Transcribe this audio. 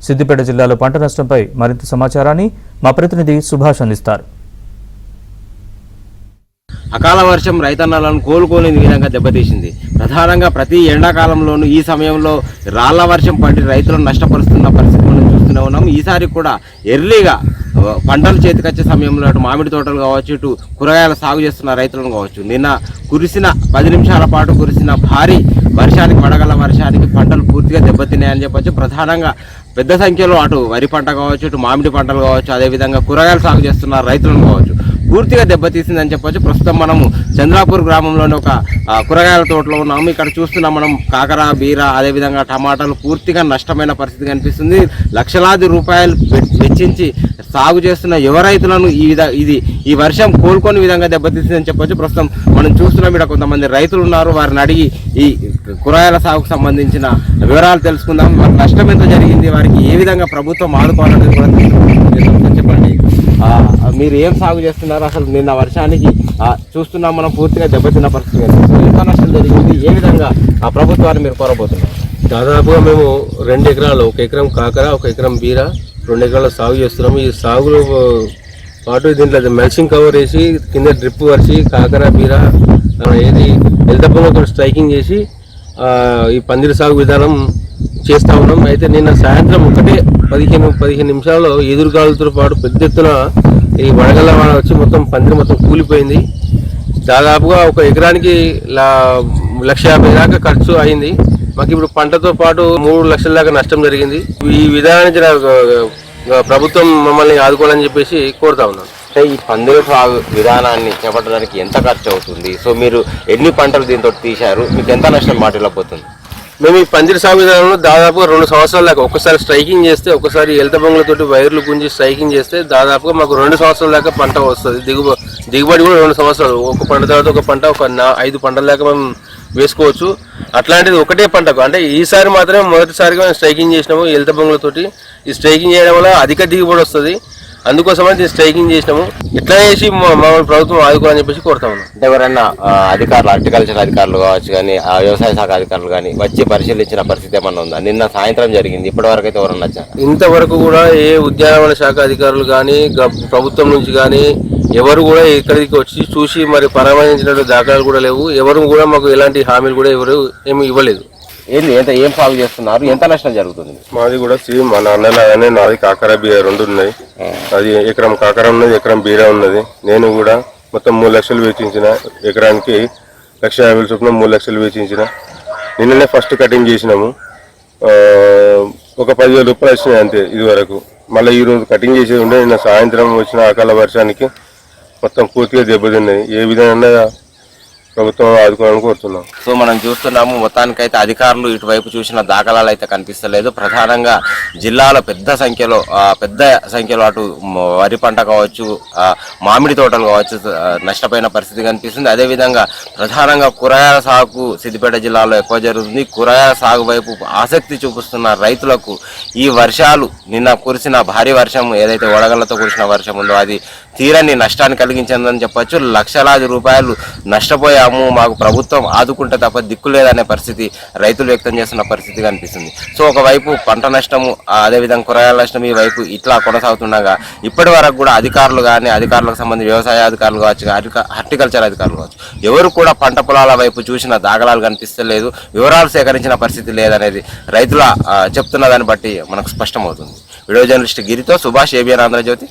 సిద్దిపేట జిల్లాలో పంట నష్టంపై మరింత సమాచారాన్ని మా ప్రతినిధి సుభాష్ అందిస్తారు. అకాల వర్షం రైతన్నలను కోలుకోలేని విధంగా దెబ్బతీసింది. ప్రధానంగా ప్రతి ఎండాకాలంలోనూ ఈ సమయంలో రాళ్ల వర్షం పడి రైతులను నష్టపరుస్తున్న పరిస్థితి మనం చూస్తూనే ఉన్నాం. ఈసారి కూడా ఎర్లీగా పంటలు చేతికొచ్చే సమయంలో అటు మామిడి తోటలు కావచ్చు, ఇటు కూరగాయల సాగు చేస్తున్న రైతులను కావచ్చు, నిన్న కురిసిన 10 నిమిషాల పాటు కురిసిన భారీ వర్షానికి, వడగళ్ల వర్షానికి పంటలు పూర్తిగా దెబ్బతిన్నాయని చెప్పొచ్చు. ప్రధానంగా పెద్ద సంఖ్యలో అటు వరి పంట కావచ్చు, ఇటు మామిడి పంటలు కావచ్చు, అదేవిధంగా కూరగాయలు సాగు చేస్తున్న రైతులను కావచ్చు పూర్తిగా దెబ్బతీసిందని చెప్పొచ్చు. ప్రస్తుతం మనము చంద్రాపూర్ గ్రామంలోని ఒక కూరగాయల తోటలో ఉన్నాము. ఇక్కడ చూస్తున్నాం మనం కాకర, బీర, అదేవిధంగా టమాటాలు పూర్తిగా నష్టమైన పరిస్థితి కనిపిస్తుంది. లక్షలాది రూపాయలు వెచ్చించి సాగు చేస్తున్న యువ రైతులను ఈ వర్షం కోలుకొని విధంగా దెబ్బతీసిందని చెప్పొచ్చు. ప్రస్తుతం మనం చూస్తున్నాం ఇక్కడ కొంతమంది రైతులు ఉన్నారు. వారిని అడిగి ఈ కూరగాయల సాగుకు సంబంధించిన వివరాలు తెలుసుకుందాం. వారి నష్టం ఎంత జరిగింది, వారికి ఏ విధంగా ప్రభుత్వం ఆదుకోవాలనేది కూడా చెప్పండి. మీరు ఏం సాగు చేస్తున్నారు? అసలు నిన్న వర్షానికి చూస్తున్నాం మనం పూర్తిగా దెబ్బతిన్న పరిస్థితి. ఎంత నష్టం జరిగింది, ఏ విధంగా ఆ ప్రభుత్వాన్ని మీరు కోరబోతున్నారు? దాదాపుగా మేము 2 ఎకరాలు, 1 ఎకరం కాకర, 1 ఎకరం బీర, 2 ఎకరాలు సాగు చేస్తున్నాము. ఈ సాగులో పాటు దీంట్లో మెల్సింగ్ కవర్ వేసి కింద డ్రిప్ వరిచి కాకర, బీర ఏది ఎల్తపంగతో స్ట్రైకింగ్ చేసి ఈ పందిరి సాగు విధానం చేస్తూ ఉన్నాం. అయితే నిన్న సాయంత్రం 15 నిమిషాల్లో ఎదురుగాలులతో పాటు పెద్ద ఎత్తున ఈ వడగళ్ళ వాన వచ్చి మొత్తం పందిరి మొత్తం కూలిపోయింది. దాదాపుగా 1 ఎకరానికి 1,50,000 దాకా ఖర్చు అయింది. మాకు ఇప్పుడు పంటతో పాటు 3 లక్షల దాకా నష్టం జరిగింది. ఈ విధానానికి ప్రభుత్వం మమ్మల్ని ఆదుకోవాలని చెప్పేసి కోరుతా ఉన్నాను. అంటే ఈ పందిరి సాగు విధానాన్ని చేపట్టడానికి ఎంత ఖర్చు అవుతుంది? సో మీరు ఎన్ని పంటలు దీంతో తీశారు? మీకు ఎంత నష్టం మాటిల్లబోతుంది? మేము ఈ పందిరి సాగు విధానంలో దాదాపుగా 2 సంవత్సరాల దాకా ఒకసారి స్ట్రైకింగ్ చేస్తే, ఒకసారి ఎల్తబంగులతోటి వైర్లు గుంజి స్ట్రైకింగ్ చేస్తే దాదాపుగా మాకు 2 సంవత్సరాల దాకా పంట వస్తుంది. దిగుబడి కూడా 2 సంవత్సరాలు, ఒక పంట తర్వాత ఒక పంట, ఒక 5 పంటల దాకా మనం వేసుకోవచ్చు. అట్లాంటిది ఒకటే పంటకు, అంటే ఈసారి మాత్రమే మొదటిసారిగా మేము స్ట్రైకింగ్ చేసినాము ఎల్తబంగులతోటి. ఈ స్ట్రైకింగ్ చేయడం వల్ల అధిక దిగుబడి వస్తుంది. అందుకోసమని దీన్ని స్ట్రైకింగ్ చేసినాము. ఇట్లా చేసి మమ్మల్ని ప్రభుత్వం ఆదుకోవాలని చెప్పేసి కోరుతా ఉన్నాం. అంటే ఎవరైనా అధికారులు, హార్టికల్చర్ అధికారులు కావచ్చు కానీ, వ్యవసాయ శాఖ అధికారులు కానీ వచ్చి పరిశీలించిన పరిస్థితి ఏమన్నా ఉందా? నిన్న సాయంత్రం జరిగింది, ఇప్పటివరకు అయితే ఎవరన్నా వచ్చారు? ఇంతవరకు కూడా ఏ ఉద్యానవన శాఖ అధికారులు కానీ, ప్రభుత్వం నుంచి కానీ ఎవరు కూడా ఇక్కడికి వచ్చి చూసి మరి పరామర్శించిన దాఖలాలు కూడా లేవు. ఎవరు కూడా మాకు ఎలాంటి హామీలు కూడా ఎవరు ఏమి ఇవ్వలేదు. ఏం సాగు చేస్తున్నారు? ఎంత నష్టం జరుగుతుంది? మాది కూడా సేమ్ మా నాన్నలాగానే, నాది కాకర బీర 2 ఉన్నాయి. అది ఎకరం కాకర ఉన్నది, ఎకరం బీర ఉన్నది. నేను కూడా మొత్తం 3 లక్షలు వెచ్చించిన. ఎకరానికి 1,50,000 చొప్పున 3 లక్షలు వెచ్చించిన. నిన్ననే ఫస్ట్ కటింగ్ చేసినాము. ఒక 10,000 రూపాయలు వచ్చినాయి అంతే ఇది వరకు. మళ్ళీ ఈరోజు కటింగ్ చేసేది ఉండే. నిన్న సాయంత్రం వచ్చిన అకాల వర్షానికి మొత్తం పూర్తిగా దెబ్బతిన్నాయి. ఏ విధంగా ప్రభుత్వం ఆదుకోవాలని కోరుతున్నాం. సో మనం చూస్తున్నాము, మొత్తానికైతే అధికారులు ఇటువైపు చూసిన దాఖలాలు అయితే కనిపిస్తలేదు. ప్రధానంగా జిల్లాలో పెద్ద సంఖ్యలో అటు వరి పంట కావచ్చు, మామిడి తోటలు కావచ్చు నష్టపోయిన పరిస్థితి కనిపిస్తుంది. అదేవిధంగా ప్రధానంగా కూరగాయల సాగుకు సిద్దిపేట జిల్లాలో ఎక్కువ జరుగుతుంది. కూరగాయల సాగు వైపు ఆసక్తి చూపిస్తున్న రైతులకు ఈ వర్షాలు, నిన్న కురిసిన భారీ వర్షం, ఏదైతే వడగళ్లతో కురిసిన వర్షం ఉందో అది తీరని నష్టాన్ని కలిగించిందని చెప్పొచ్చు. లక్షలాది రూపాయలు నష్టపోయాము, మాకు ప్రభుత్వం ఆదుకుంటే తప్ప దిక్కు లేదనే పరిస్థితి రైతులు వ్యక్తం చేస్తున్న పరిస్థితి కనిపిస్తుంది. సో ఒకవైపు పంట నష్టము, అదేవిధంగా కూరగాయల నష్టం, ఈ వైపు ఇట్లా కొనసాగుతుండగా ఇప్పటి వరకు కూడా అధికారులు కానీ, అధికారులకు సంబంధించి వ్యవసాయ అధికారులు కావచ్చు, హార్టికల్చర్ అధికారులు కావచ్చు, ఎవరు కూడా పంట పొలాల వైపు చూసిన దాఖలాలు కనిపిస్తలేదు, వివరాలు సేకరించిన పరిస్థితి లేదనేది రైతుల చెప్తున్న దాన్ని బట్టి మనకు స్పష్టమవుతుంది. వీడియో జర్నలిస్ట్ గిరితో సుభాష్, ABN ఆంధ్రజ్యోతి.